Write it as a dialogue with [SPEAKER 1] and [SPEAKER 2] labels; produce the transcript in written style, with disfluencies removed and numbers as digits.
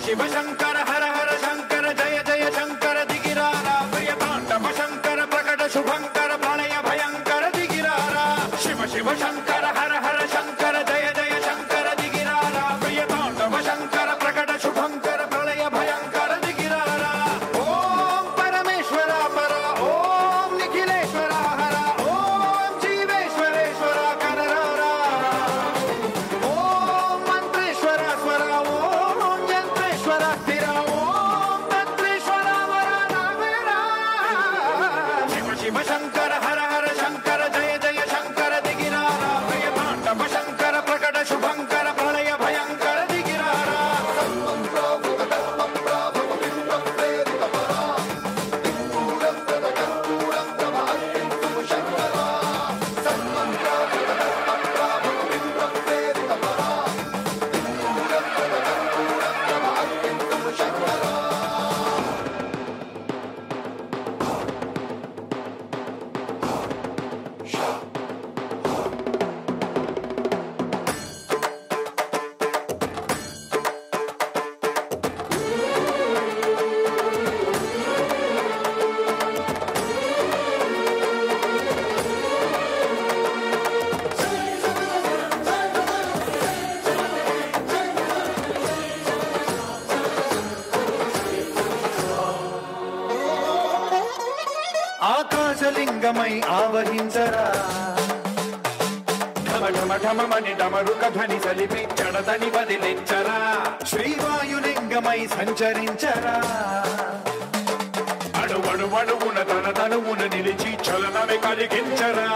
[SPEAKER 1] शिव शंकर हर हर शंकर जय जय शंकर दिगिरारा प्रिय तांडव शंकर प्रकट शुभंकर प्रणय भयंकर दिगिरारा शिव शिव शंकर हर हर शंकर जय जय शंकर दिगिरारा प्रिय तांडव शंकर प्रकट शुभंकर प्रणय भयंकर दिगिरारा ओम परमेश्वरा परा ओम निखिलेश्वरा हरा ओम जीवेश्वरेश्वरा कररारा ओम मंत्रेश्वरा स्वरा ओम यंत्रेश्वरा स्थिरा ओम तंत्रेश्वरा वरा नावेरा शिव शिव शंकर हर हर शंकर जय जय शंकर दिगिरारा प्रिय तांडव शंकर प्रकट शुभंकर प्रणय भयंकर दिगिरारा ఆకాశలింగమై ఆవహించరా ఢమ ఢమ ఢమమని డమరుక ధ్వని సలిపి చడదని వదిలించరా శ్రీవాయులింగమై సంచరించరా అడువడువడువున తన తనువున నిలిచి చలనమే కలిగించరా